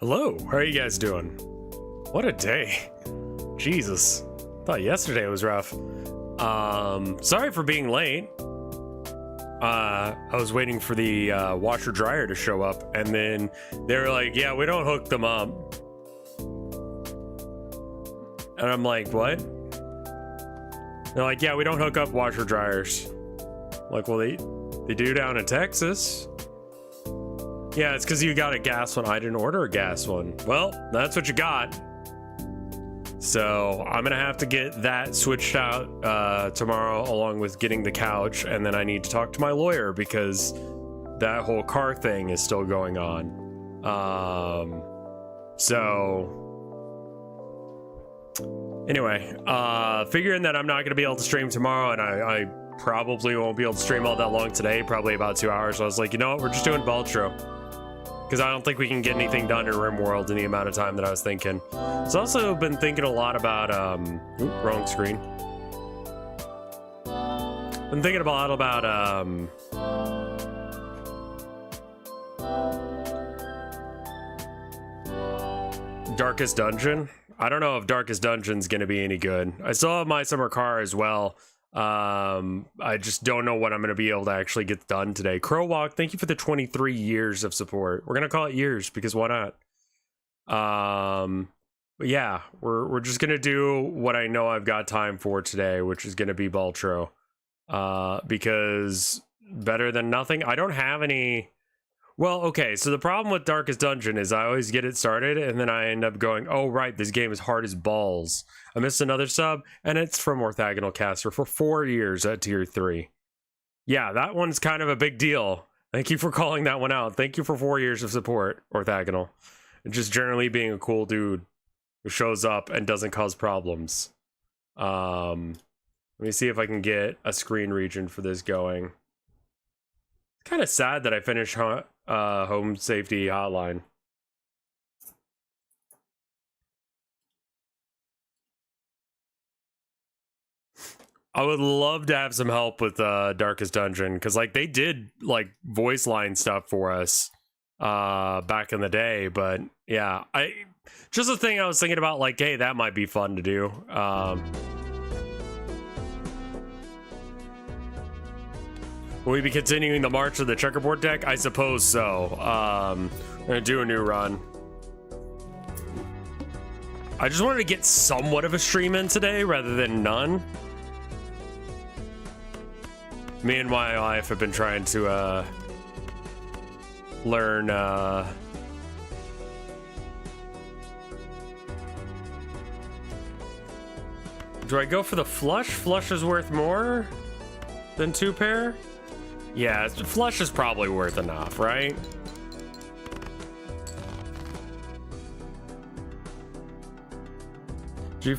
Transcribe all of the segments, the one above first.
Hello, how are you guys doing? What a day. Jesus. Thought yesterday was rough. Sorry for being late. I was waiting for the washer dryer to show up, and then they were like, yeah, we don't hook them up. And I'm like, what? They're like, yeah, we don't hook up washer dryers. I'm like, well, they do down in Texas. Yeah, it's because you got a gas one. I didn't order a gas one. Well, that's what you got. So I'm gonna have to get that switched out tomorrow, along with getting the couch, and then I need to talk to my lawyer because that whole car thing is still going on. So anyway, figuring that I'm not gonna be able to stream tomorrow, and I probably won't be able to stream all that long today, probably about 2 hours. So I was like, you know what, we're just doing Balatro. Because I don't think we can get anything done in RimWorld in the amount of time that I was thinking. I've also been thinking a lot about, wrong screen. Been thinking a lot about, Darkest Dungeon. I don't know if Darkest Dungeon's gonna be any good. I still have my summer car as well. I just don't know what I'm going to be able to actually get done today. Crowwalk, thank you for the 23 years of support. We're going to call it years because why not? But yeah, we're just going to do what I know I've got time for today, which is going to be Balatro. Because better than nothing. I don't have any. Well, okay, so the problem with Darkest Dungeon is I always get it started and then I end up going, oh right, this game is hard as balls. I missed another sub, and it's from Orthogonal Caster for 4 years at tier 3. Yeah, that one's kind of a big deal. Thank you for calling that one out. Thank you for 4 years of support, Orthogonal. And just generally being a cool dude who shows up and doesn't cause problems. Let me see if I can get a screen region for this going. It's kind of sad that I finished Home Safety Hotline. I would love to have some help with Darkest Dungeon, because like they did like voice line stuff for us back in the day, but yeah, just a thing I was thinking about, like, hey, that might be fun to do. Will we be continuing the march of the checkerboard deck? I suppose so. I'm gonna do a new run. I just wanted to get somewhat of a stream in today rather than none. Me and my wife have been trying to learn do I go for the flush? Flush is worth more than 2 pair? Yeah, flush is probably worth enough, right? Did you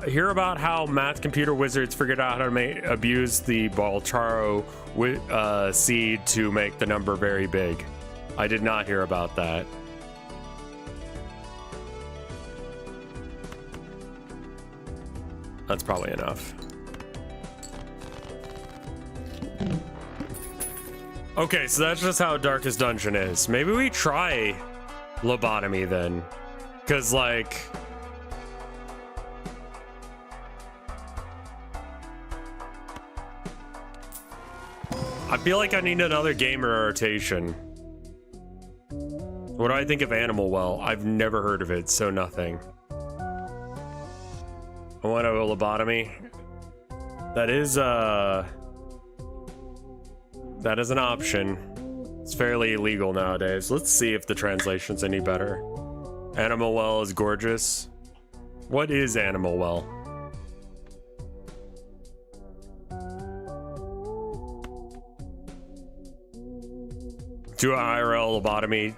hear about how math computer wizards figured out how to abuse the Balatro seed to make the number very big? I did not hear about that. That's probably enough. Okay, so that's just how Darkest Dungeon is. Maybe we try lobotomy then. Because, like, I feel like I need another gamer rotation. What do I think of Animal Well? I've never heard of it, so nothing. I want a lobotomy. That is an option. It's fairly illegal nowadays. Let's see if the translation's any better. Animal Well is gorgeous. What is Animal Well? Do a IRL lobotomy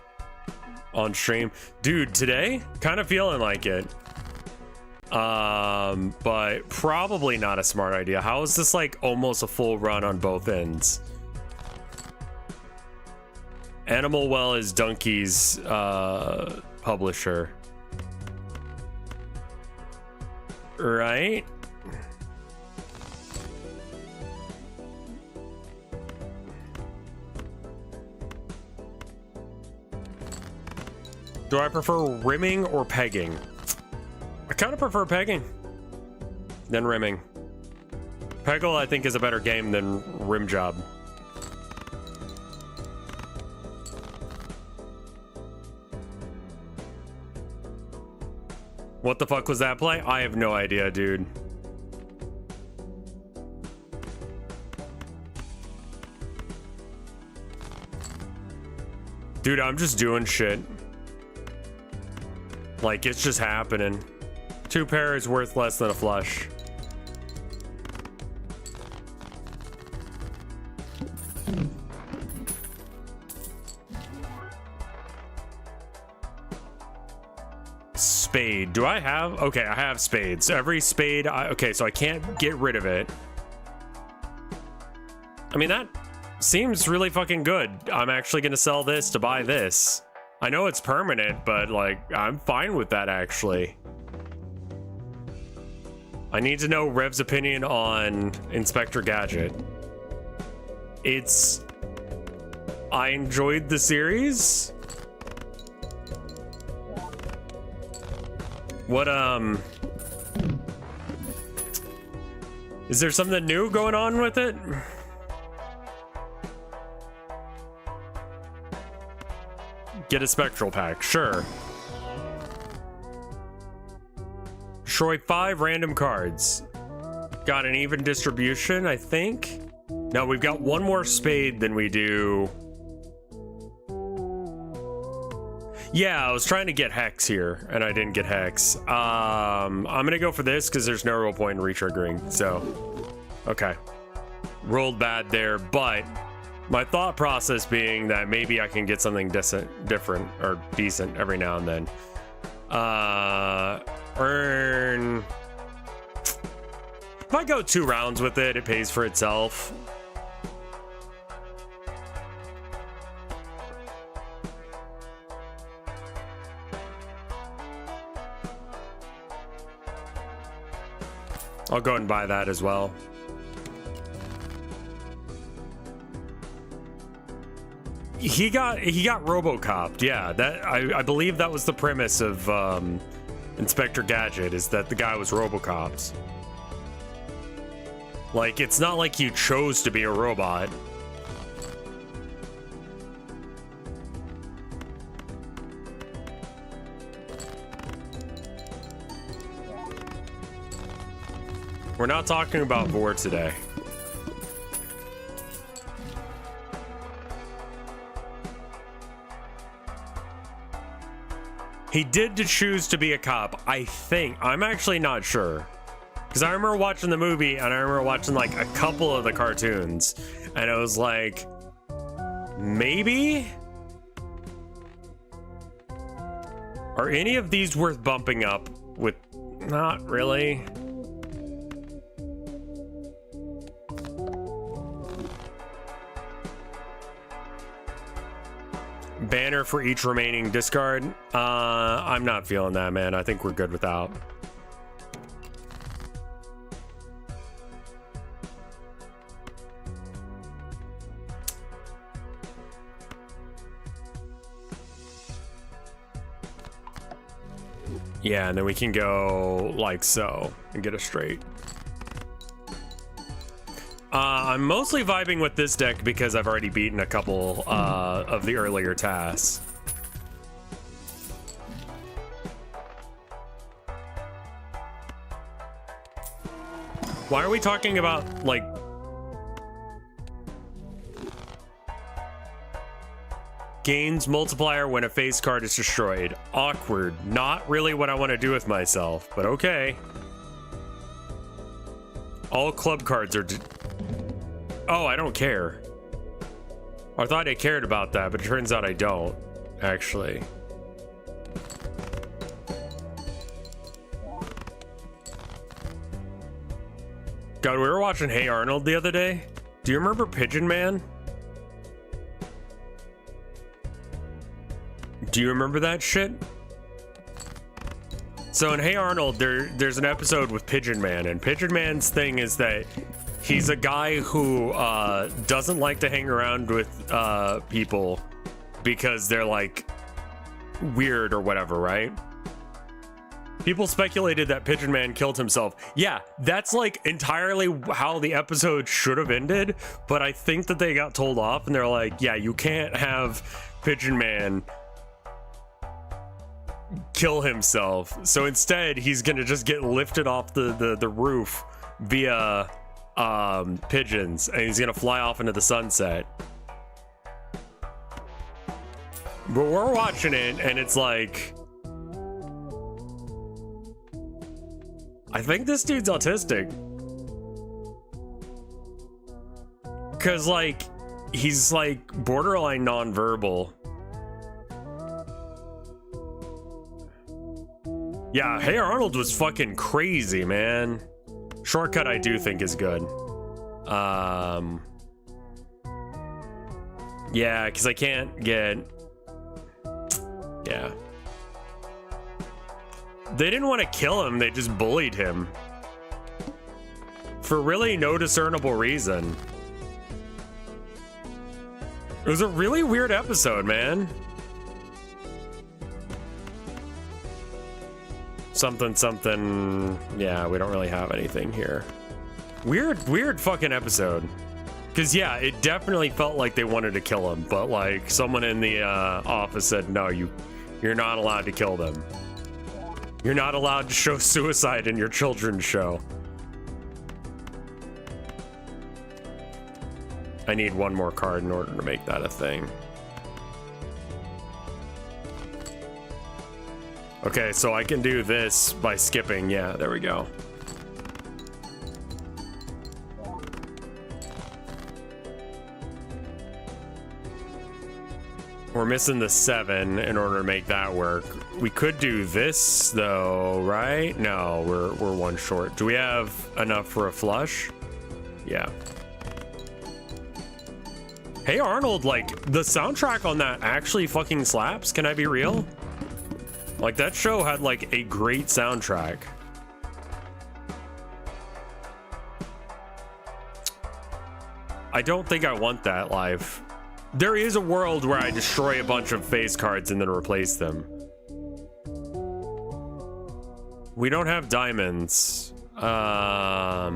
on stream. Dude, today? Kind of feeling like it. But probably not a smart idea. How is this like almost a full run on both ends? Animal Well is Donkey's publisher. Right? Do I prefer rimming or pegging? I kind of prefer pegging than rimming. Peggle, I think, is a better game than rim job. What the fuck was that play? I have no idea, dude. Dude, I'm just doing shit. Like, it's just happening. 2 pair is worth less than a flush. Spade. Do I have? Okay, I have spades. Every spade. Okay, so I can't get rid of it. I mean, that seems really fucking good. I'm actually gonna sell this to buy this. I know it's permanent, but like, I'm fine with that actually. I need to know Rev's opinion on Inspector Gadget. I enjoyed the series. What, is there something new going on with it? Get a spectral pack, sure. Destroy 5 random cards. Got an even distribution, I think. No, we've got 1 more spade than we do. Yeah, I was trying to get Hex here, and I didn't get Hex. I'm gonna go for this because there's no real point in retriggering, so. Okay. Rolled bad there, but my thought process being that maybe I can get something different, or decent every now and then. Earn. If I go 2 rounds with it, it pays for itself. I'll go ahead and buy that as well. He got RoboCopped. Yeah, that I believe that was the premise of Inspector Gadget, is that the guy was RoboCopped. Like, it's not like you chose to be a robot. We're not talking about Vor today. He did choose to be a cop, I think. I'm actually not sure. Because I remember watching the movie, and I remember watching like a couple of the cartoons, and it was like, maybe? Are any of these worth bumping up with? Not really. Banner for each remaining discard. I'm not feeling that, man. I think we're good without. Yeah, and then we can go like so and get a straight. I'm mostly vibing with this deck because I've already beaten a couple of the earlier tasks. Why are we talking about, like... Gains multiplier when a face card is destroyed. Awkward. Not really what I want to do with myself, but okay. All club cards are... Oh, I don't care. I thought I cared about that, but it turns out I don't, actually. God, we were watching Hey Arnold the other day. Do you remember Pigeon Man? Do you remember that shit? So in Hey Arnold, there's an episode with Pigeon Man, and Pigeon Man's thing is that he's a guy who doesn't like to hang around with people because they're like weird or whatever, right? People speculated that Pigeon Man killed himself. Yeah, that's like entirely how the episode should have ended, but I think that they got told off and they're like, yeah, you can't have Pigeon Man kill himself. So instead, he's gonna just get lifted off the roof via pigeons, and he's gonna fly off into the sunset. But we're watching it, and it's like, I think this dude's autistic. Cause like, he's like borderline nonverbal. Yeah, Hey Arnold was fucking crazy, man. Shortcut I do think is good. Yeah, cause I can't get, yeah. They didn't want to kill him, they just bullied him. For really no discernible reason. It was a really weird episode, man. Something, yeah, we don't really have anything here. Weird fucking episode. Cause yeah, it definitely felt like they wanted to kill him, but like someone in the office said, no, you're not allowed to kill them. You're not allowed to show suicide in your children's show. I need one more card in order to make that a thing. Okay, so I can do this by skipping. Yeah, there we go. We're missing the 7 in order to make that work. We could do this though, right? No, we're one short. Do we have enough for a flush? Yeah. Hey Arnold, like the soundtrack on that actually fucking slaps. Can I be real? Like that show had like a great soundtrack. I don't think I want that live. There is a world where I destroy a bunch of face cards and then replace them. We don't have diamonds. I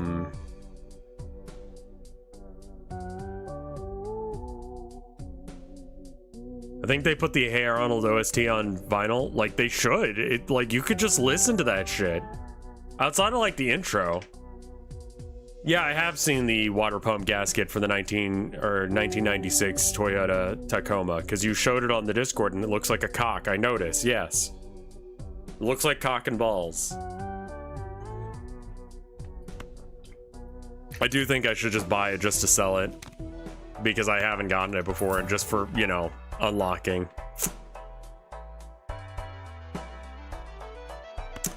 think they put the Hey Arnold OST on vinyl. Like they should. It like you could just listen to that shit. Outside of like the intro. Yeah, I have seen the water pump gasket for the 1996 Toyota Tacoma because you showed it on the Discord and it looks like a cock. I noticed, yes. It looks like cock and balls. I do think I should just buy it just to sell it because I haven't gotten it before and just for, you know, unlocking.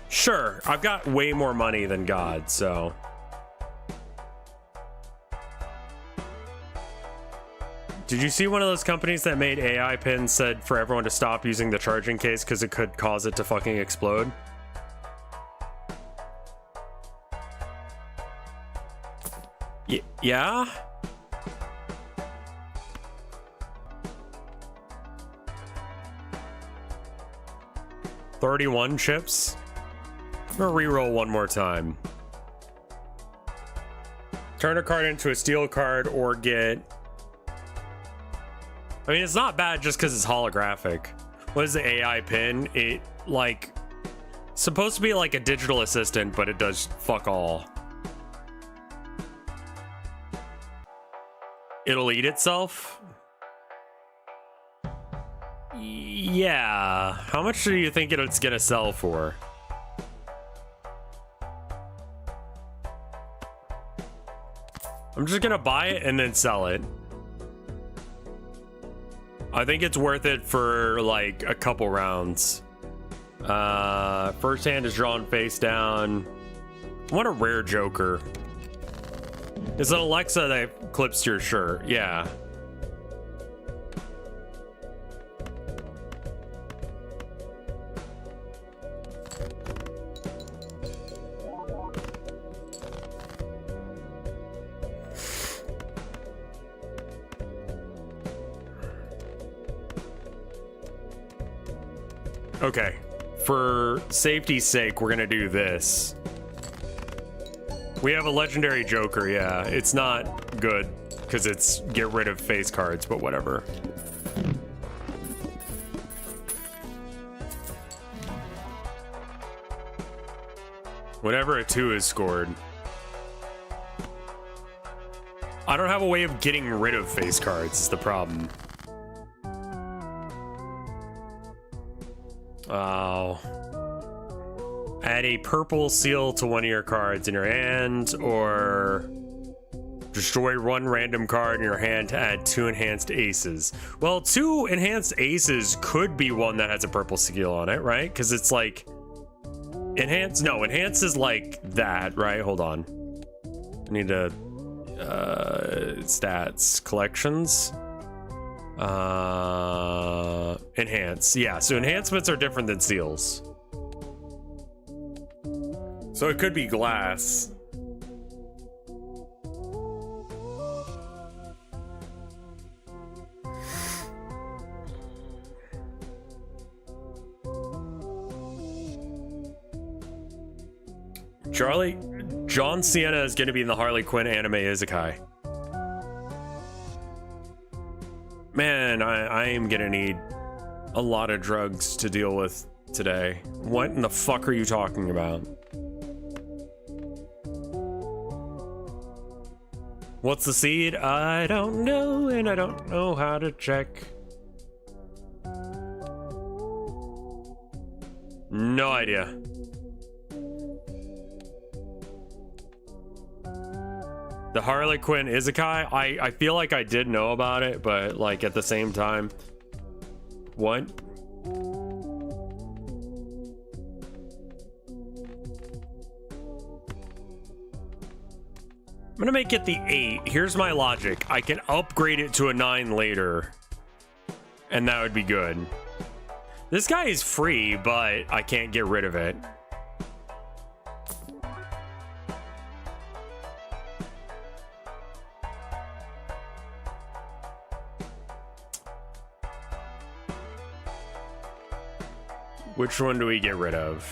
Sure, I've got way more money than God, so... Did you see one of those companies that made AI pins said for everyone to stop using the charging case because it could cause it to fucking explode? Yeah? $31 chips? I'm gonna reroll one more time. Turn a card into a steel card or get... I mean, it's not bad just because it's holographic. What is the AI pin? It, like, supposed to be like a digital assistant, but it does fuck all. It'll eat itself? Yeah. How much do you think it's gonna sell for? I'm just gonna buy it and then sell it. I think it's worth it for like a couple rounds. First hand is drawn face down. I want a rare joker. It's an Alexa that clips your shirt. Yeah. Okay. For safety's sake, we're gonna do this. We have a legendary Joker, yeah. It's not good, because it's get rid of face cards, but whatever. Whenever a 2 is scored. I don't have a way of getting rid of face cards, is the problem. Oh. Add a purple seal to one of your cards in your hand, or destroy one random card in your hand to add 2 enhanced aces. Well, 2 enhanced aces could be one that has a purple seal on it, right? Because it's like... Enhance? No, enhance is like that, right? Hold on. I need to... stats. Collections. Enhance. Yeah, so enhancements are different than seals. So it could be glass. John Cena is going to be in the Harley Quinn anime Isekai. Man, I am going to need a lot of drugs to deal with today. What in the fuck are you talking about? What's the seed? I don't know, and I don't know how to check. No idea. The Harley Quinn Isekai, I feel like I did know about it, but like at the same time. What? I'm gonna make it the 8. Here's my logic. I can upgrade it to a 9 later, and that would be good. This guy is free, but I can't get rid of it. Which one do we get rid of?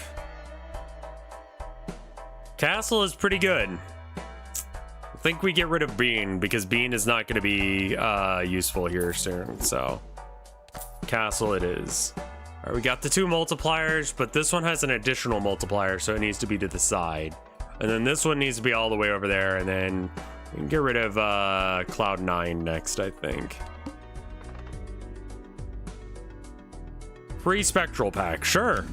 Castle is pretty good. I think we get rid of Bean, because Bean is not going to be useful here soon, so Castle it is. All right, we got the 2 multipliers, but this one has an additional multiplier, so it needs to be to the side. And then this one needs to be all the way over there, and then we can get rid of Cloud 9 next, I think. Free Spectral Pack, sure.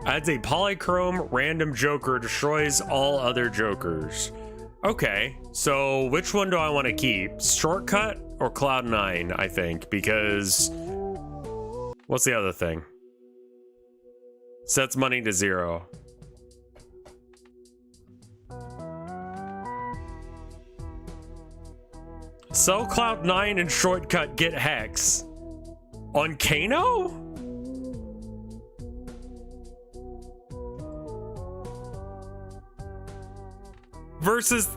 Adds a polychrome random Joker, destroys all other Jokers. Okay, so which one do I want to keep? Shortcut or Cloud 9, I think, because... What's the other thing? Sets money to 0. Sell Cloud 9 and Shortcut get Hex. On Kano? Versus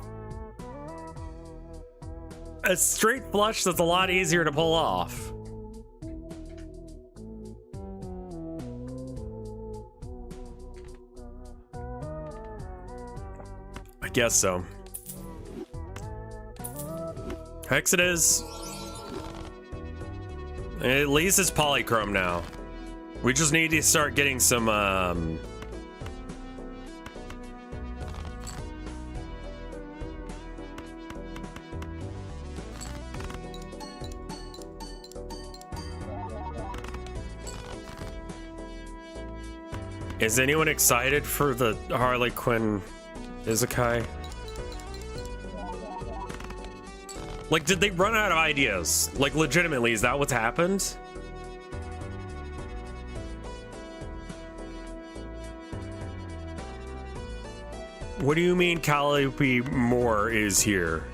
a straight flush that's a lot easier to pull off. I guess so. Hex it is. At least it's polychrome now. We just need to start getting some Is anyone excited for the Harley Quinn Isekai? Like, did they run out of ideas? Like, legitimately, is that what's happened? What do you mean Calliope Moore is here?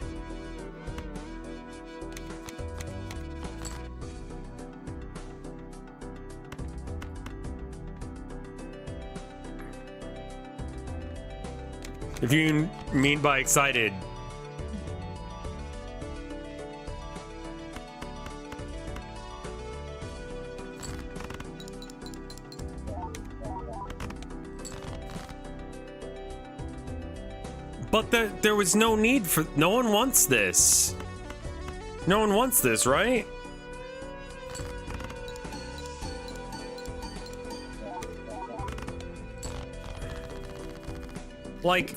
If you mean by excited, But there was no need for... No one wants this. No one wants this, right? Like...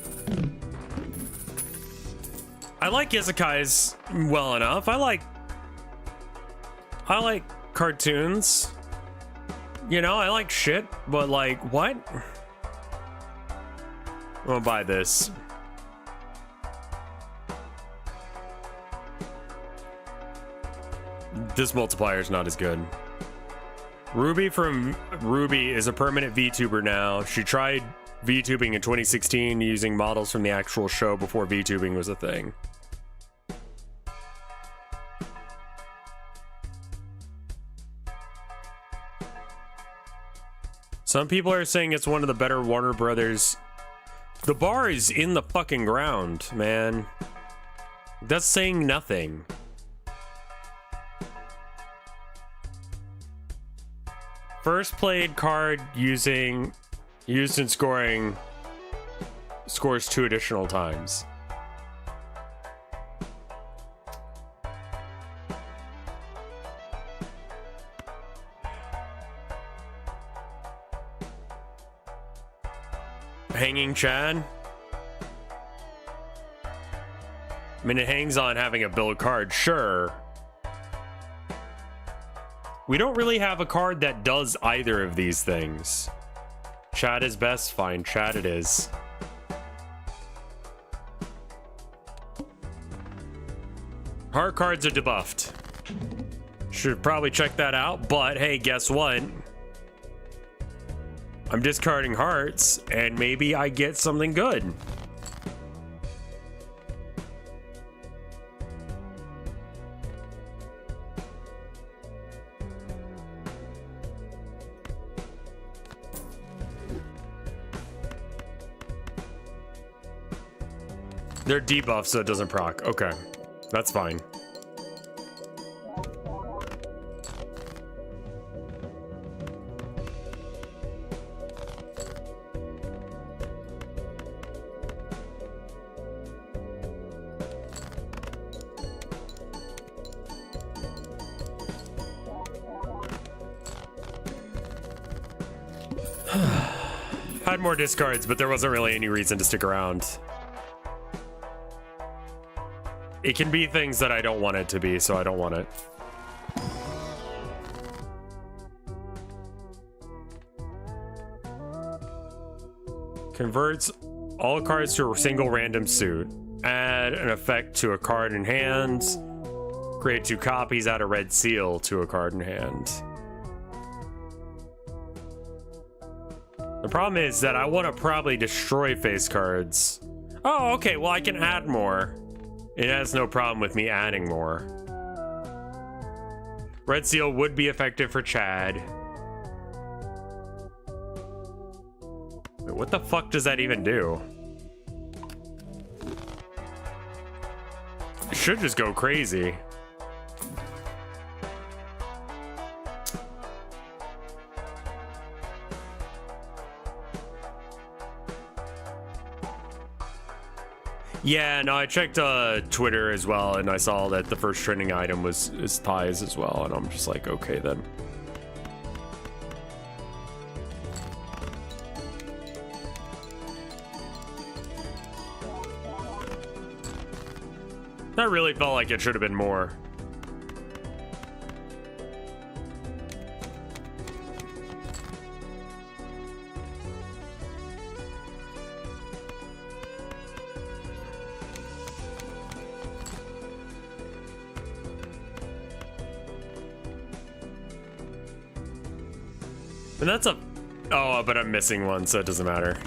I like isekais well enough. I like cartoons. You know, I like shit, but like, what? I'm gonna buy this. This multiplier is not as good. Ruby from Ruby is a permanent VTuber now. She tried VTubing in 2016 using models from the actual show before VTubing was a thing. Some people are saying it's one of the better Warner Brothers. The bar is in the fucking ground, man. That's saying nothing. First played card used in scoring scores 2 additional times. Hanging Chad? I mean, it hangs on having a build card, sure. We don't really have a card that does either of these things. Chad is best, fine, Chad it is. Heart cards are debuffed. Should probably check that out, but hey, guess what? I'm discarding hearts, and maybe I get something good. They're debuffed, so it doesn't proc. Okay, that's fine. Had more discards, but there wasn't really any reason to stick around. It can be things that I don't want it to be, so I don't want it. Converts all cards to a single random suit. Add an effect to a card in hand. Create 2 copies, add a red seal to a card in hand. The problem is that I want to probably destroy face cards. Oh, okay, well I can add more. It has no problem with me adding more. Red seal would be effective for Chad. Wait, what the fuck does that even do? It should just go crazy. Yeah, no, I checked Twitter as well, and I saw that the first trending item is ties as well, and I'm just like, okay then. That really felt like it should have been more. And that's a... Oh, but I'm missing one, so it doesn't matter.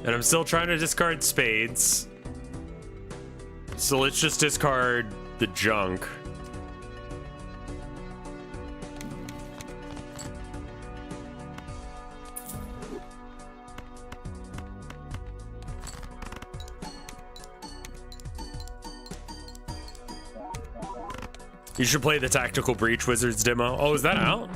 And I'm still trying to discard spades. So let's just discard the junk. You should play the Tactical Breach Wizards demo. Oh, is that out?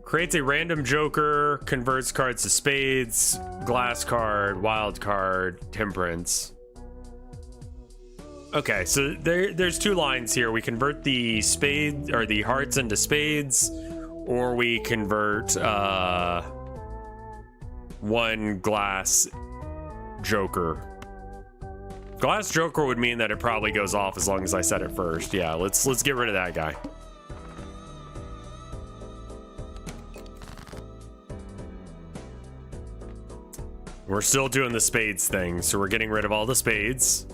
Creates a random joker, converts cards to spades, glass card, wild card, temperance. Okay, so there's two lines here. We convert the spades or the hearts into spades, or we convert one glass joker. Glass joker would mean that it probably goes off as long as I set it first. Yeah, let's get rid of that guy. We're still doing the spades thing, so we're getting rid of all the spades.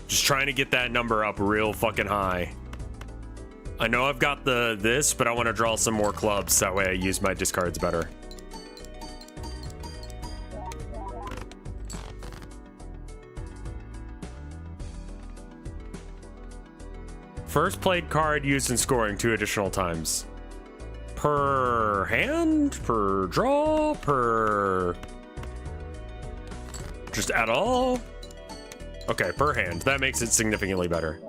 Just trying to get that number up real fucking high. I know I've got this, but I want to draw some more clubs, so that way I use my discards better. First played card used in scoring 2 additional times. Per hand, per draw, per... just at all? Okay, per hand. That makes it significantly better.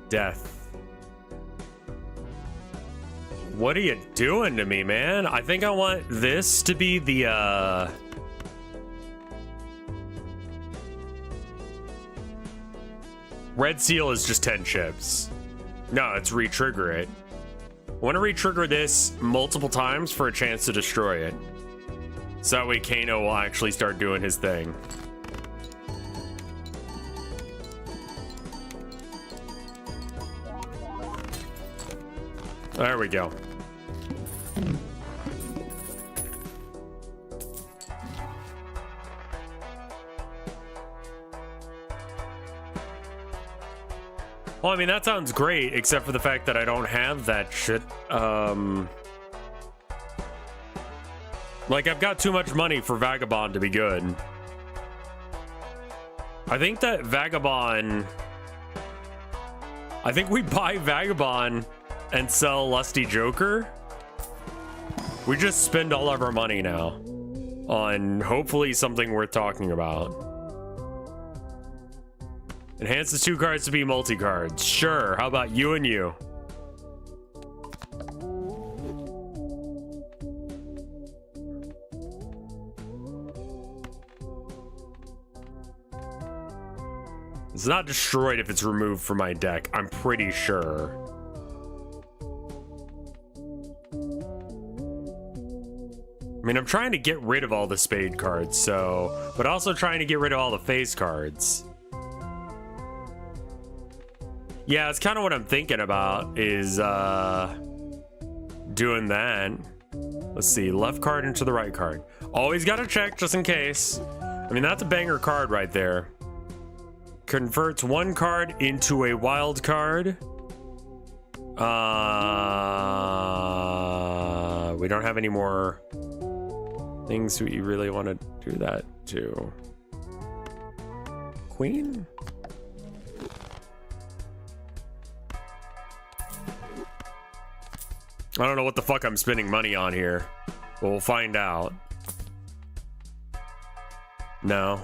Death. What are you doing to me, man? I think I want this to be the red seal is just 10 chips. No, it's re-trigger it. I want to re-trigger this multiple times for a chance to destroy it. So that way Kano will actually start doing his thing. There we go. Well, I mean, that sounds great, except for the fact that I don't have that shit. Like, I've got too much money for Vagabond to be good. I think that Vagabond... I think we buy Vagabond and sell Lusty Joker. We just spend all of our money now on hopefully something worth talking about. Enhances 2 cards to be multi-cards. Sure, how about you and you? It's not destroyed if it's removed from my deck, I'm pretty sure. I mean, I'm trying to get rid of all the spade cards, so... but also trying to get rid of all the face cards. Yeah, it's kind of what I'm thinking about, is, doing that. Let's see, left card into the right card. Always gotta check, just in case. I mean, that's a banger card right there. Converts 1 card into a wild card. We don't have any more... things we really want to do that to. Queen? I don't know what the fuck I'm spending money on here, but we'll find out. No.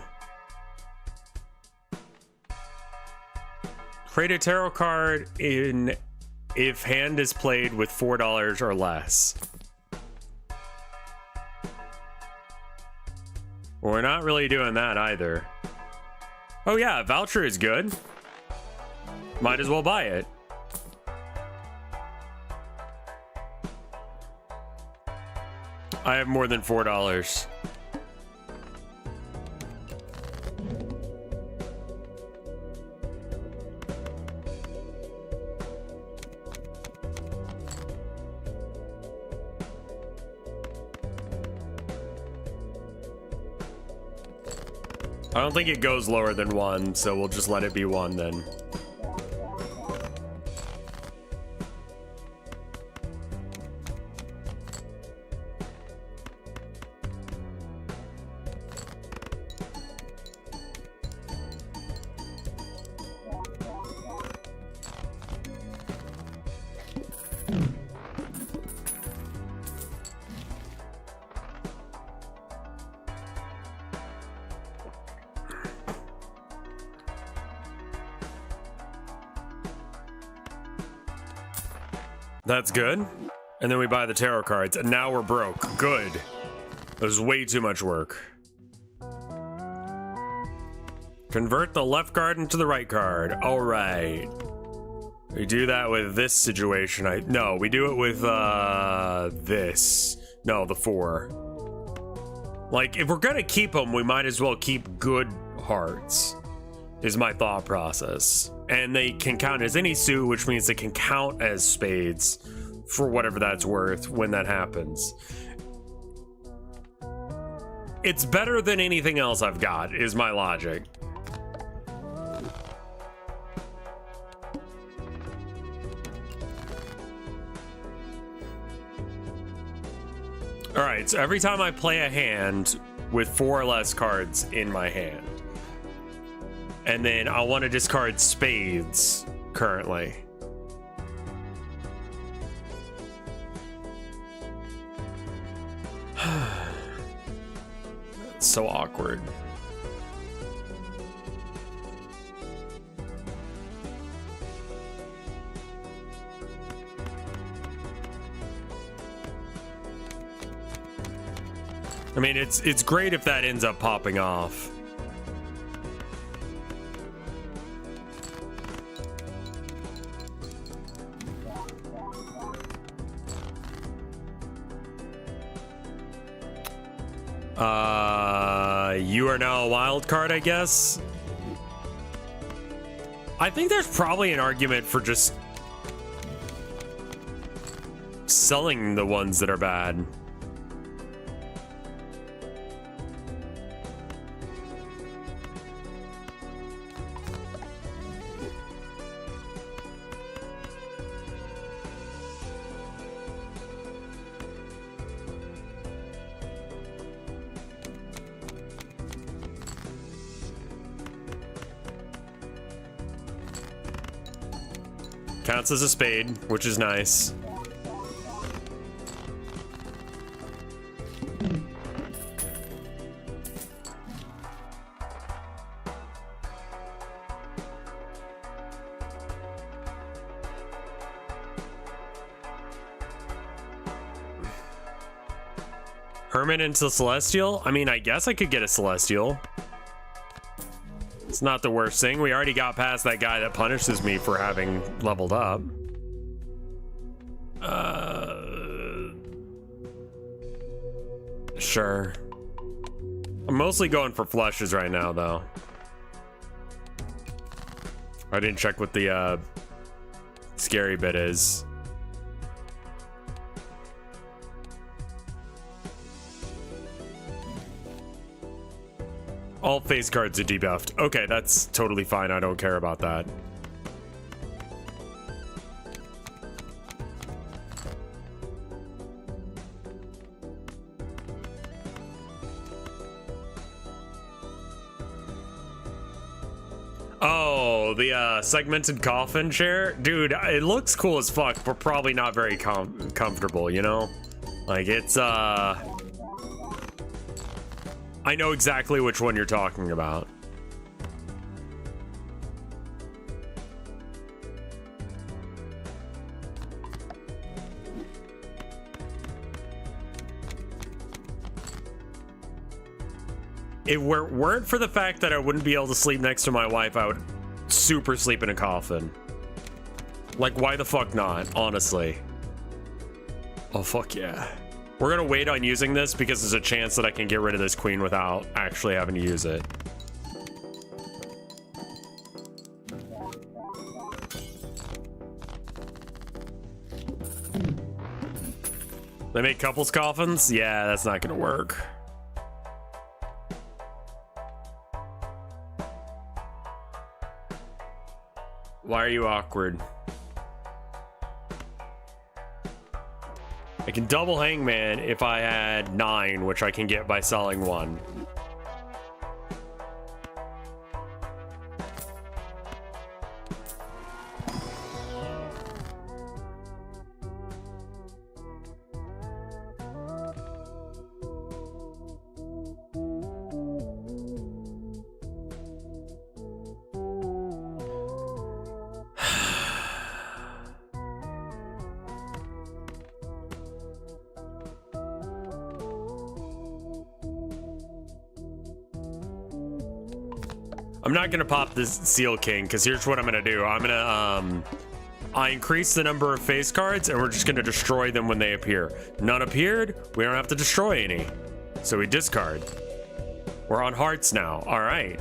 Create a tarot card in if hand is played with $4 or less. We're not really doing that either. Oh yeah, voucher is good. Might as well buy it. I have more than $4. I don't think it goes lower than 1, so we'll just let it be 1 then. That's good. And then we buy the tarot cards, and now we're broke. Good. That was way too much work. Convert the left card into the right card. All right. We do that with this situation. No, we do it with this. No, the 4. Like, if we're gonna keep them, we might as well keep good hearts, is my thought process. And they can count as any suit, which means they can count as spades for whatever that's worth when that happens. It's better than anything else I've got, is my logic. All right, so every time I play a hand with 4 or less cards in my hand, and then I want to discard spades currently. It's so awkward. I mean, it's great if that ends up popping off. You are now a wild card, I guess. I think there's probably an argument for just selling the ones that are bad. Counts as a spade, which is nice. Hermit into Celestial? I mean, I guess I could get a Celestial. It's not the worst thing. We already got past that guy that punishes me for having leveled up. Sure. I'm mostly going for flushes right now, though. I didn't check what the scary bit is. All face cards are debuffed. Okay, that's totally fine. I don't care about that. Oh, the segmented coffin chair? Dude, it looks cool as fuck, but probably not very comfortable, you know? Like, it's, I know exactly which one you're talking about. If it weren't for the fact that I wouldn't be able to sleep next to my wife, I would super sleep in a coffin. Like, why the fuck not, honestly? Oh, fuck yeah. We're gonna wait on using this because there's a chance that I can get rid of this queen without actually having to use it. They make couples coffins? Yeah, that's not gonna work. Why are you awkward? I can double Hangman if I had 9, which I can get by selling 1. I'm not gonna pop this Seal King, because here's what I'm gonna do. I'm gonna I increase the number of face cards, and we're just gonna destroy them when they appear. None appeared, we don't have to destroy any. So we discard. We're on hearts now, all right.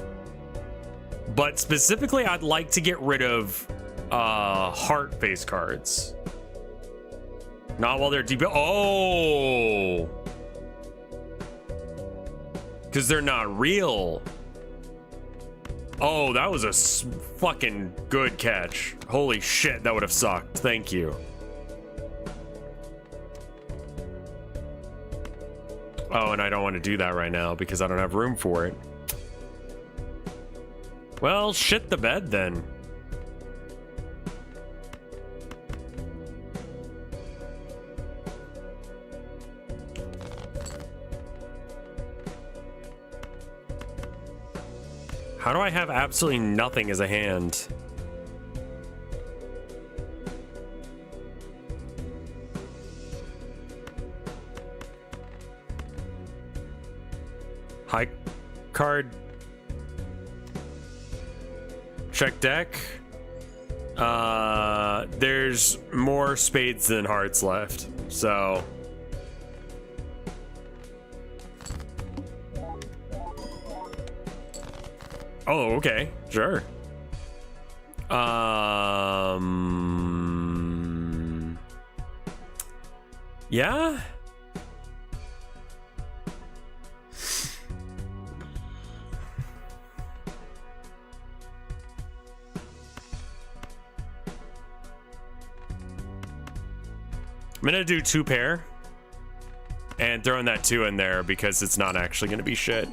But specifically, I'd like to get rid of heart face cards. Not while they're deep. Oh! Because they're not real. Oh, that was a fucking good catch. Holy shit, that would have sucked. Thank you. Oh, and I don't want to do that right now because I don't have room for it. Well, shit the bed then. How do I have absolutely nothing as a hand? High card. Check deck. There's more spades than hearts left, so. Oh, okay, sure. Yeah. I'm gonna do 2 pair and throwing that 2 in there because it's not actually gonna be shit.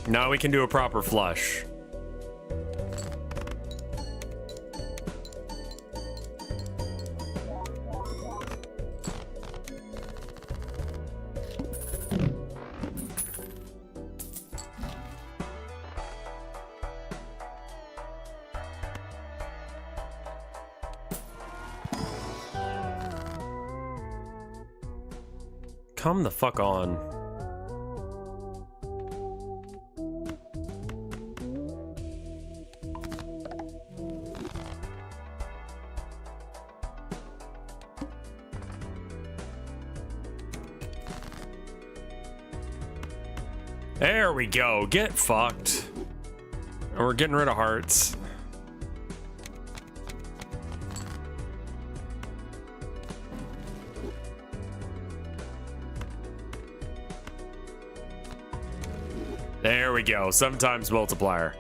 Now we can do a proper flush. Come the fuck on. There we go. Get fucked. And we're getting rid of hearts. There we go. Sometimes multiplier.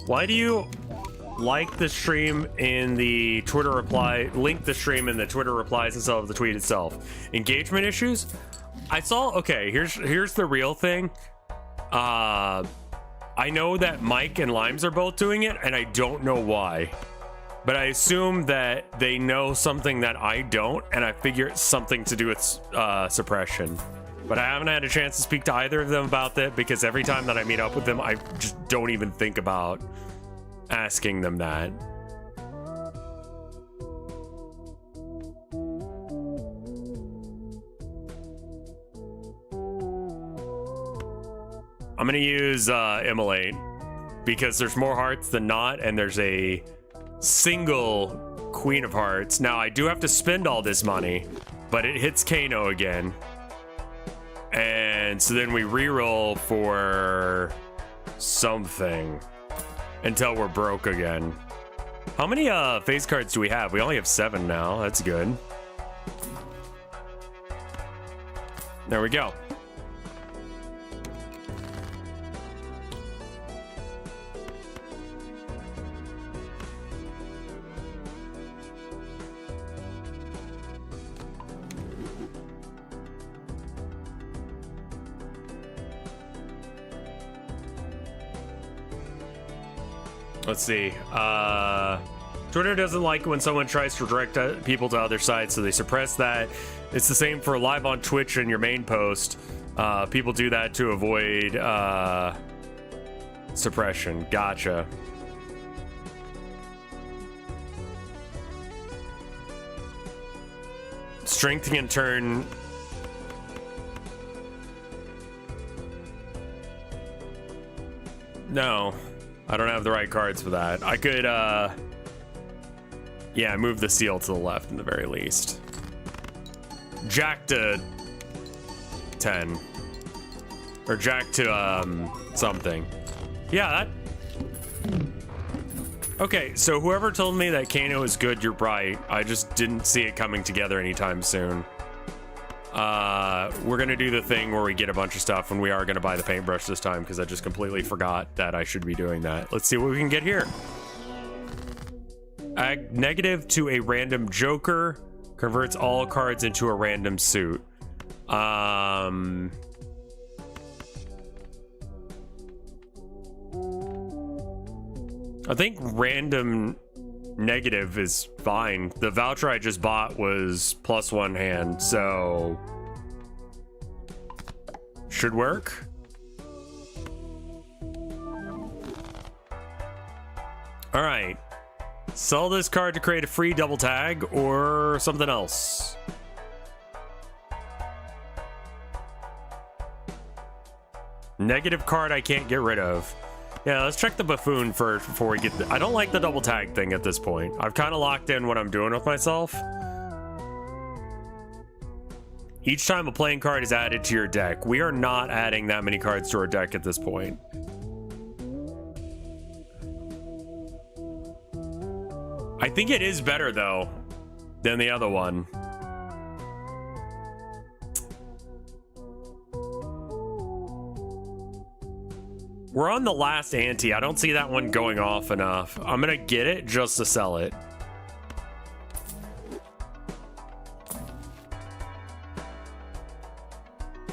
Why do you like the stream in the Twitter reply, link the stream in the Twitter replies instead of the tweet itself? Engagement issues? I saw, okay, here's the real thing. I know that Mike and Limes are both doing it, and I don't know why. But I assume that they know something that I don't, and I figure it's something to do with suppression. But I haven't had a chance to speak to either of them about that, because every time that I meet up with them, I just don't even think about asking them that. I'm gonna use Immolate because there's more hearts than not, and there's a single Queen of Hearts. Now I do have to spend all this money, but it hits Kano again, and so then we reroll for something until we're broke again. How many face cards do we have? We only have 7 now. That's good. There we go. Let's see. Twitter doesn't like when someone tries to direct people to other sites, so they suppress that. It's the same for live on Twitch and your main post. People do that to avoid suppression. Gotcha. Strength can turn... No. I don't have the right cards for that. I could, yeah, move the seal to the left in the very least. Jack to 10. Or Jack to, something. Yeah, that... Okay, so whoever told me that Kano is good, you're right. I just didn't see it coming together anytime soon. We're gonna do the thing where we get a bunch of stuff, and we are gonna buy the paintbrush this time because I just completely forgot that I should be doing that. Let's see what we can get here. Add negative to a random joker, converts all cards into a random suit. I think random negative is fine. The voucher I just bought was +1 hand, so should work. All right, sell this card to create a free double tag or something else. Negative card I can't get rid of. Yeah, let's check the buffoon first before we get I don't like the double tag thing at this point. I've kind of locked in what I'm doing with myself. Each time a playing card is added to your deck. We are not adding that many cards to our deck at this point. I think it is better, though, than the other one. We're on the last ante. I don't see that one going off enough. I'm gonna get it just to sell it.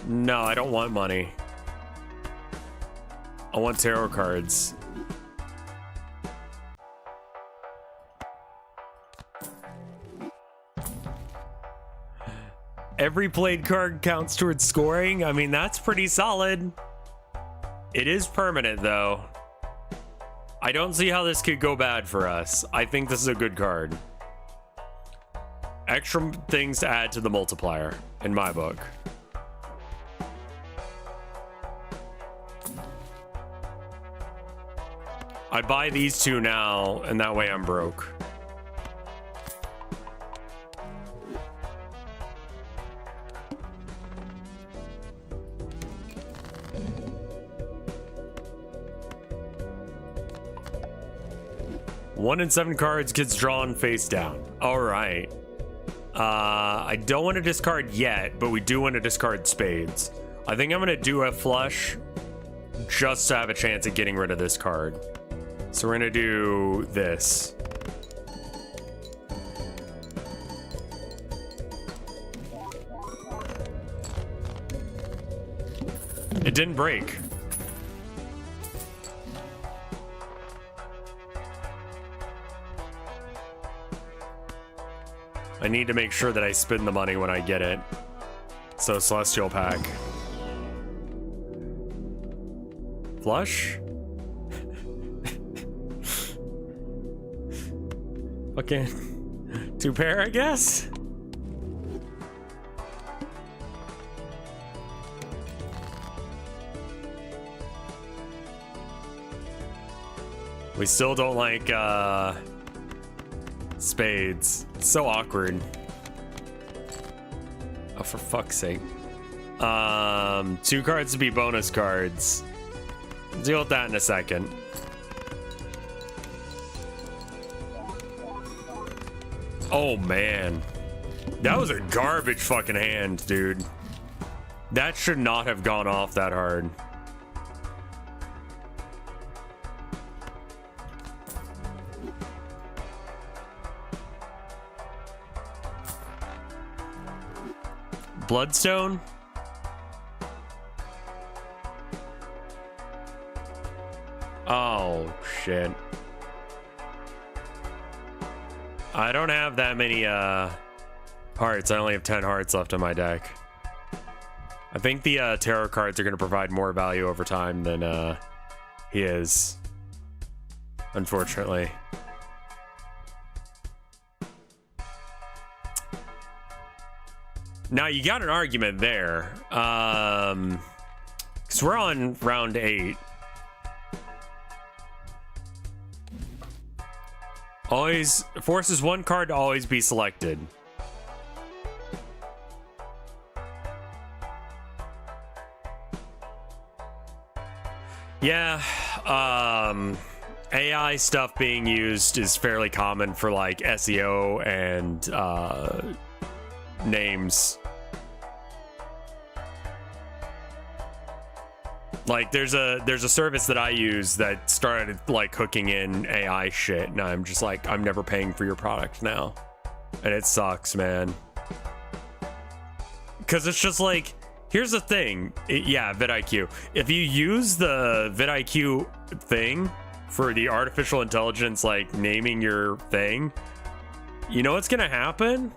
No, I don't want money. I want tarot cards. Every played card counts towards scoring. I mean, that's pretty solid. It is permanent, though. I don't see how this could go bad for us. I think this is a good card. Extra things to add to the multiplier, in my book. I buy these two now, and that way I'm broke. One in 7 cards gets drawn face down. All right. I don't want to discard yet, but we do want to discard spades. I think I'm going to do a flush just to have a chance at getting rid of this card. So we're going to do this. It didn't break. I need to make sure that I spend the money when I get it. So Celestial Pack. Flush? Fucking 2 pair, I guess? We still don't like spades. It's so awkward. Oh, for fuck's sake. 2 cards to be bonus cards. Deal with that in a second. Oh, man. That was a garbage fucking hand, dude. That should not have gone off that hard. Bloodstone? Oh, shit. I don't have that many hearts. I only have 10 hearts left on my deck. I think the tarot cards are going to provide more value over time than he is, unfortunately. Now, you got an argument there. Because we're on round 8. Always forces one card to always be selected. Yeah, AI stuff being used is fairly common for like SEO and names. Like there's a service that I use that started like hooking in AI shit, and I'm just like, I'm never paying for your product now, and it sucks, man. Because it's just like, here's the thing. Yeah, vidIQ. If you use the vidIQ thing for the artificial intelligence, like naming your thing, you know what's gonna happen?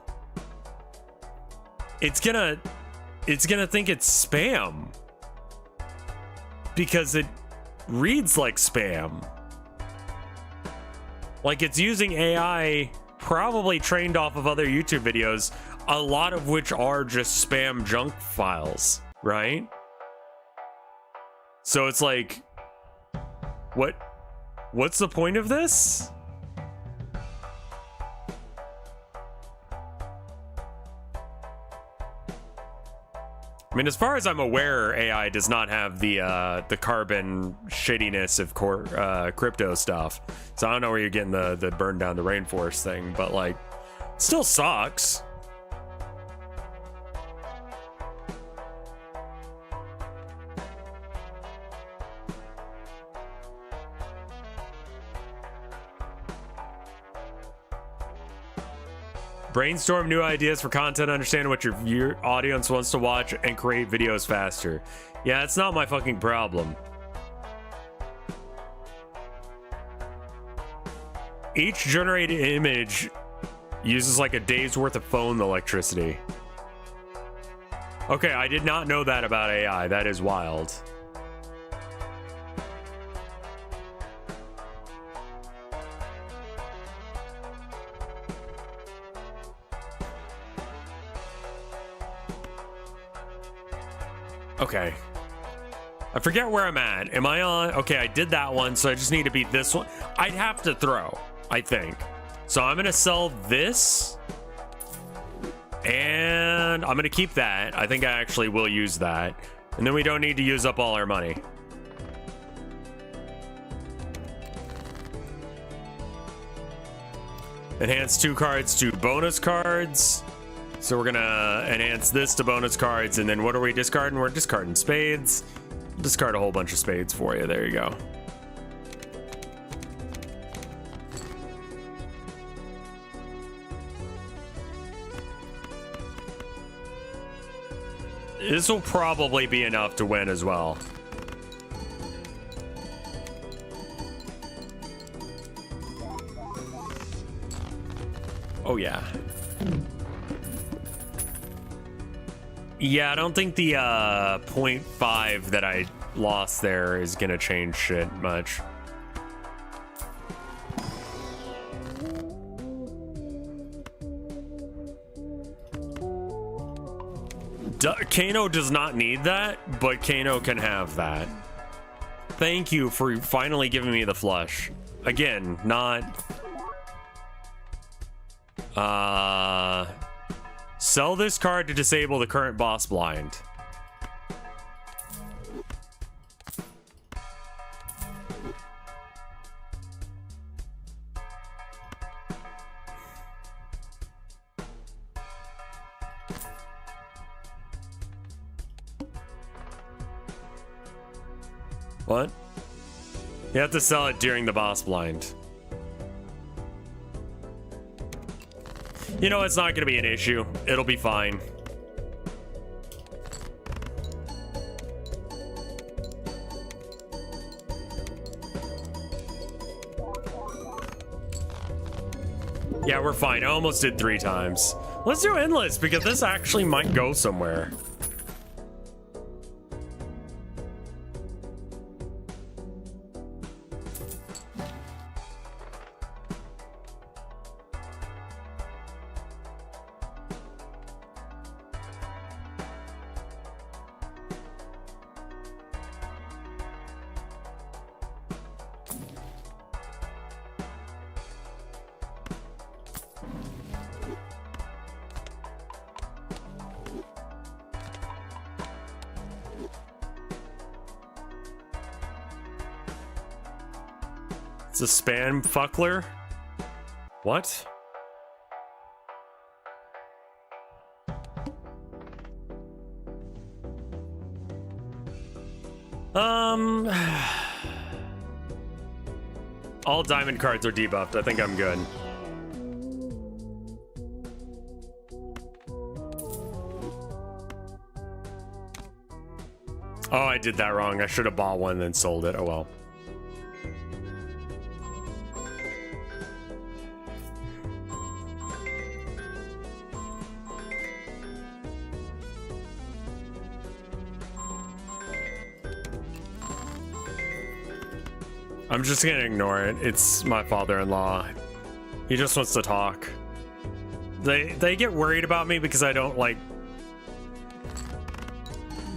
It's gonna think it's spam. Because it reads like spam. Like it's using AI probably trained off of other YouTube videos, a lot of which are just spam junk files, right? So it's like, what's the point of this? I mean, as far as I'm aware, AI does not have the carbon shittiness of crypto stuff. So I don't know where you're getting the burn down the rainforest thing, but like, still sucks. Brainstorm new ideas for content, understand what your audience wants to watch, and create videos faster. Yeah, it's not my fucking problem. Each generated image uses like a day's worth of phone electricity. Okay, I did not know that about AI. That is wild. Okay. I forget where I'm at. Am I on? Okay, I did that one, so I just need to beat this one. I'd have to throw, I think. So I'm going to sell this. And I'm going to keep that. I think I actually will use that. And then we don't need to use up all our money. Enhance 2 cards to bonus cards. So we're gonna enhance this to bonus cards, and then what are we discarding? We're discarding spades. Discard a whole bunch of spades for you. There you go. This will probably be enough to win as well. Oh yeah. Yeah, I don't think the 0.5 that I lost there is gonna change shit much. Kano does not need that, but Kano can have that. Thank you for finally giving me the flush. Again, not... Sell this card to disable the current boss blind. What? You have to sell it during the boss blind. You know, it's not going to be an issue. It'll be fine. Yeah, we're fine. I almost did 3 times. Let's do endless because this actually might go somewhere. It's a spam fuckler? What? All diamond cards are debuffed. I think I'm good. Oh, I did that wrong. I should have bought one and then sold it. Oh well. I'm just gonna ignore it. It's my father-in-law. He just wants to talk. They get worried about me because I don't like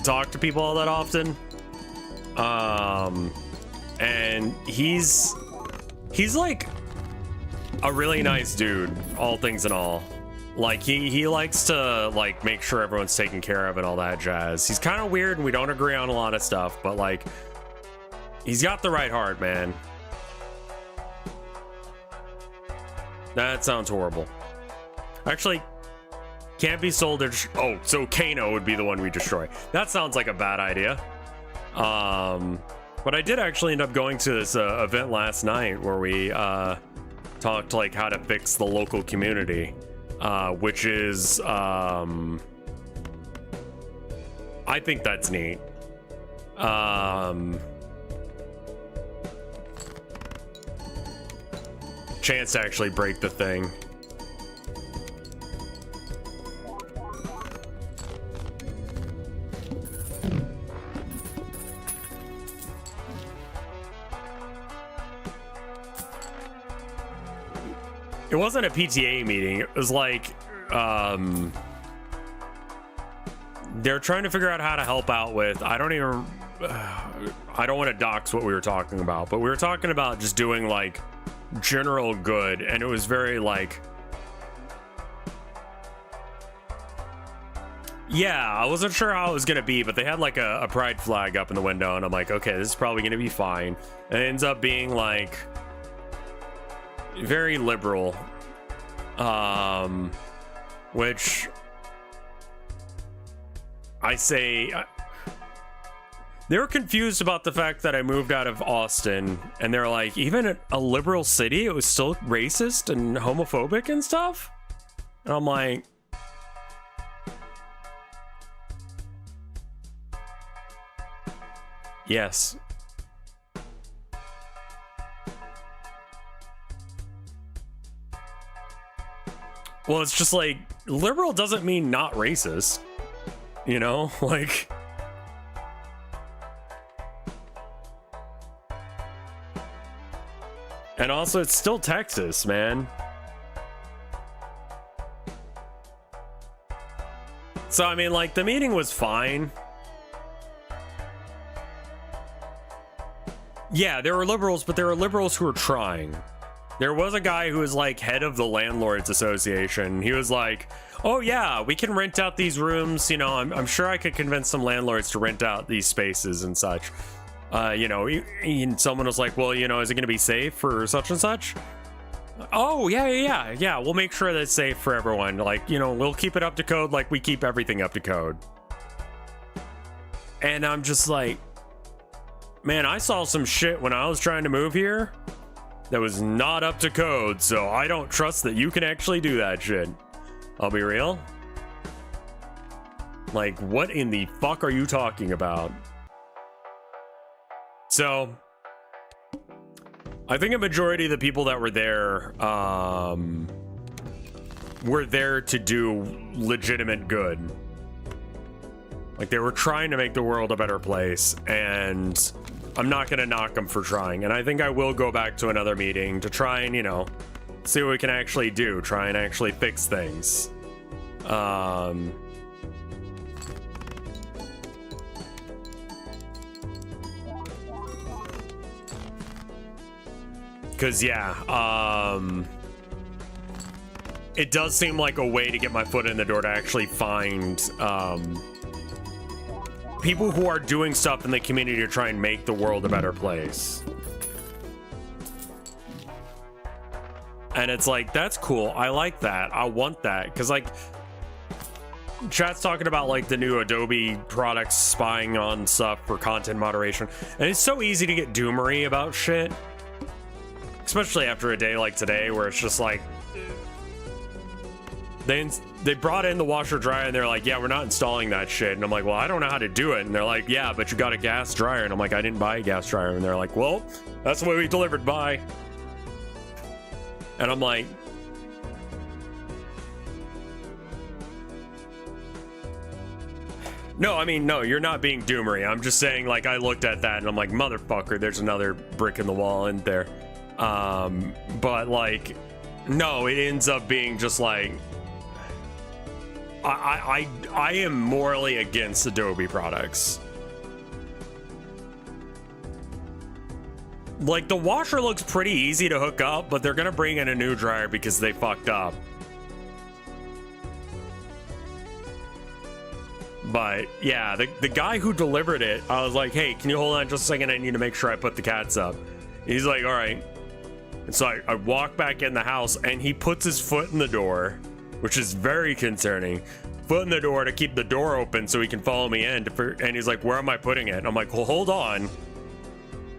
talk to people all that often. And he's like a really nice dude, all things and all. Like he likes to like make sure everyone's taken care of and all that jazz. He's kind of weird and we don't agree on a lot of stuff, but like he's got the right heart, man. That sounds horrible. Actually, can't be sold or oh, so Kano would be the one we destroy. That sounds like a bad idea. But I did actually end up going to this event last night where we talked like how to fix the local community, which is I think that's neat. Chance to actually break the thing. It wasn't a PTA meeting. It was like they're trying to figure out how to help out with, I don't want to dox what we were talking about, but we were talking about just doing like general good, and it was very like, yeah, I wasn't sure how it was gonna be, but they had like a pride flag up in the window, and I'm like, okay, this is probably gonna be fine. And it ends up being like very liberal, which I say they were confused about the fact that I moved out of Austin, and they're like, even a liberal city, it was still racist and homophobic and stuff. And I'm like, yes. Well, it's just like, liberal doesn't mean not racist, you know, like. And also, it's still Texas, man. So, I mean, like, the meeting was fine. Yeah, there were liberals, but there were liberals who were trying. There was a guy who was, like, head of the Landlords Association. He was like, oh, yeah, we can rent out these rooms. You know, I'm sure I could convince some landlords to rent out these spaces and such. You know, someone was like, well, you know, is it going to be safe for such and such? Oh, yeah. We'll make sure that it's safe for everyone. Like, you know, we'll keep it up to code like we keep everything up to code. And I'm just like, Man, I saw some shit when I was trying to move here that was not up to code, so I don't trust that you can actually do that shit. I'll be real. Like, what in the fuck are you talking about? So, I think a majority of the people that were there to do legitimate good. Like, they were trying to make the world a better place, and I'm not going to knock them for trying. And I think I will go back to another meeting to try and, you know, see what we can actually do, try and actually fix things. Because, yeah, it does seem like a way to get my foot in the door to actually find people who are doing stuff in the community to try and make the world a better place. And it's like, that's cool. I like that. I want that. Because, like, chat's talking about, like, the new Adobe products spying on stuff for content moderation. And it's so easy to get doomery about shit. Especially after a day like today, where it's just like, they brought in the washer dryer and they're like, yeah, we're not installing that shit. And I'm like, well, I don't know how to do it. And they're like, yeah, but you got a gas dryer. And I'm like, I didn't buy a gas dryer. And they're like, well, that's the way we delivered by. And I'm like, no, I mean, no, you're not being doomery. I'm just saying, like, I looked at that and I'm like, motherfucker, there's another brick in the wall in there. But, like, no, it ends up being just like, I am morally against Adobe products. Like, the washer looks pretty easy to hook up, but they're gonna bring in a new dryer because they fucked up. But yeah, the guy who delivered it, I was like, hey, can you hold on just a second? I need to make sure I put the cats up. He's like, all right. And so I walk back in the house and he puts his foot in the door, which is very concerning. Foot in the door to keep the door open so he can follow me in. And he's like, where am I putting it? And I'm like, well, hold on.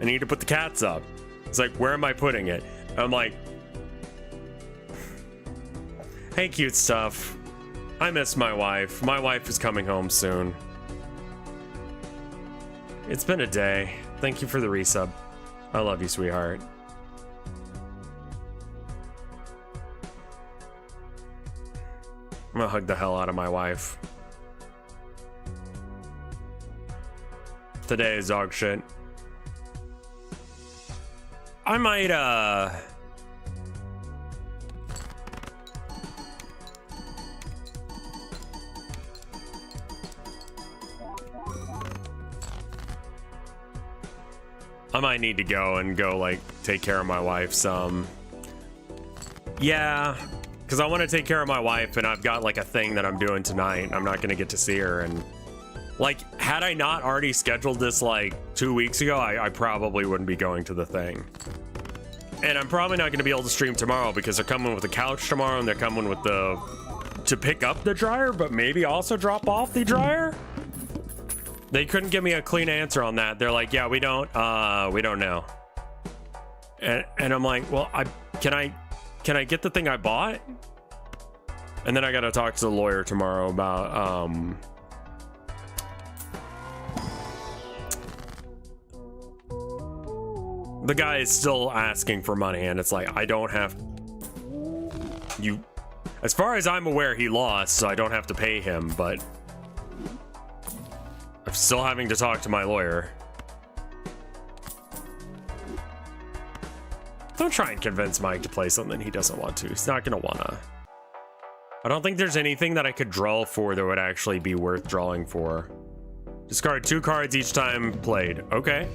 I need to put the cats up. It's like, where am I putting it? And I'm like, hey, cute stuff. I miss my wife. My wife is coming home soon. It's been a day. Thank you for the resub. I love you, sweetheart. I'm gonna hug the hell out of my wife. Today is dog shit. I might, need to go, like, take care of my wife some. Yeah, because I want to take care of my wife, and I've got, like, a thing that I'm doing tonight. I'm not going to get to see her, and, like, had I not already scheduled this, like, 2 weeks ago, I probably wouldn't be going to the thing. And I'm probably not going to be able to stream tomorrow because they're coming with the couch tomorrow, and they're coming with to pick up the dryer, but maybe also drop off the dryer? They couldn't give me a clean answer on that. They're like, yeah, we don't know. And I'm like, well, can I get the thing I bought? And then I gotta talk to the lawyer tomorrow about the guy is still asking for money, and it's like, I don't have you, as far as I'm aware, he lost, so I don't have to pay him, but I'm still having to talk to my lawyer. Don't try and convince Mike to play something he doesn't want to. He's not gonna wanna. I don't think there's anything that I could draw for that would actually be worth drawing for. Discard 2 cards each time played. Okay.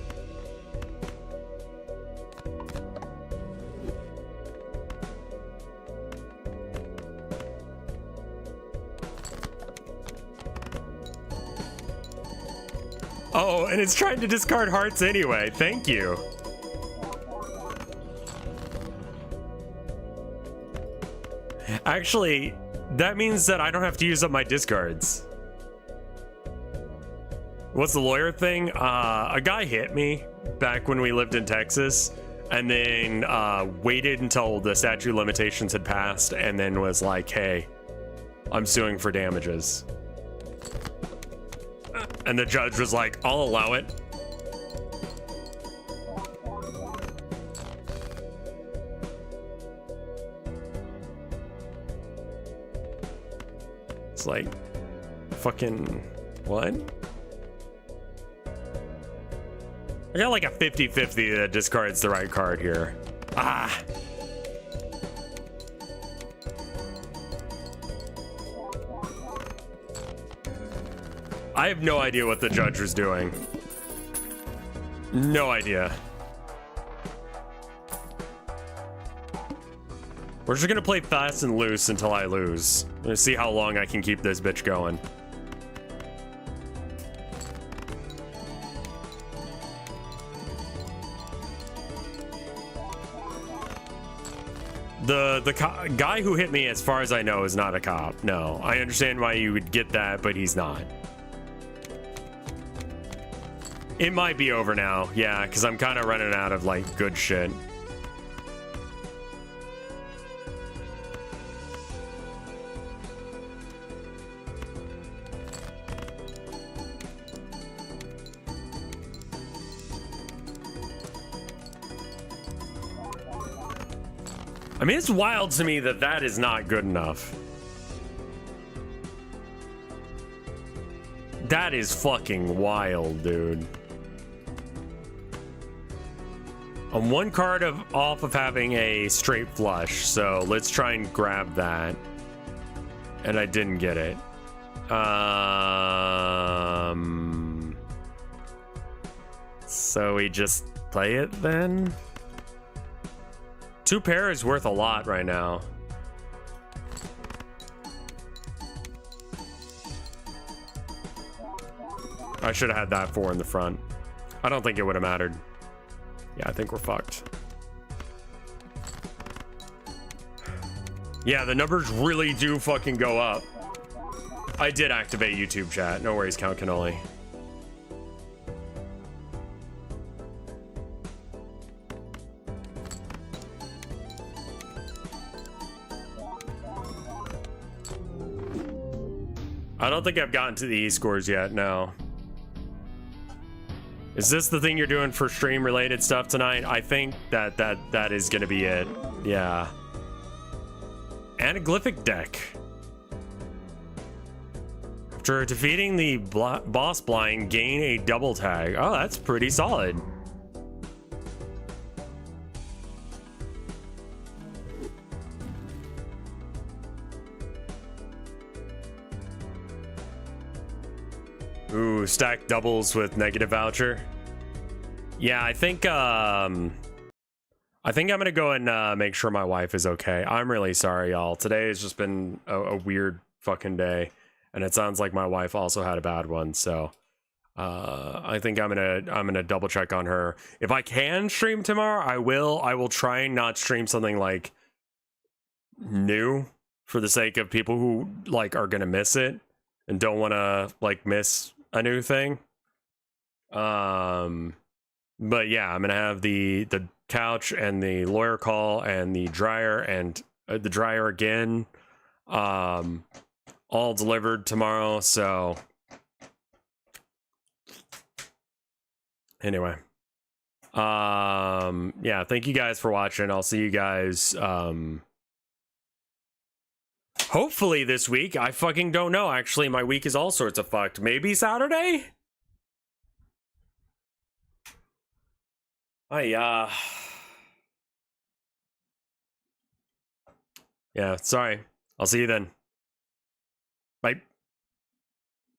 Oh, and it's trying to discard hearts anyway. Thank you. Actually, that means that I don't have to use up my discards. What's the lawyer thing? A guy hit me back when we lived in Texas, and then waited until the statute of limitations had passed, and then was like, hey, I'm suing for damages. And the judge was like, I'll allow it. It's like, fucking, what? I got like a 50-50 that discards the right card here. Ah. I have no idea what the judge was doing. No idea. We're just gonna play fast and loose until I lose. I'm gonna see how long I can keep this bitch going. The guy who hit me, as far as I know, is not a cop. No, I understand why you would get that, but he's not. It might be over now, yeah, because I'm kind of running out of, like, good shit. I mean, it's wild to me that that is not good enough. That is fucking wild, dude. I'm one card off of having a straight flush, so let's try and grab that. And I didn't get it. So we just play it then? 2 pair is worth a lot right now. I should have had that 4 in the front. I don't think it would have mattered. Yeah, I think we're fucked. Yeah, the numbers really do fucking go up. I did activate YouTube chat. No worries, Count Cannoli. I don't think I've gotten to the E-scores yet, no. Is this the thing you're doing for stream-related stuff tonight? I think that is gonna be it. Yeah. Anaglyphic deck. After defeating the boss blind, gain a double tag. Oh, that's pretty solid. Ooh, stack doubles with negative voucher. Yeah, I think I'm gonna go and make sure my wife is okay. I'm really sorry, y'all. Today has just been a weird fucking day, and it sounds like my wife also had a bad one. So I think I'm gonna double check on her. If I can stream tomorrow, I will. I will try and not stream something like new for the sake of people who like are gonna miss it and don't want to like miss a new thing. But yeah, I'm gonna have the couch and the lawyer call and the dryer and the dryer again, all delivered tomorrow. So anyway, yeah, thank you guys for watching. I'll see you guys hopefully this week. I fucking don't know. Actually, my week is all sorts of fucked. Maybe Saturday? Yeah, sorry. I'll see you then. Bye.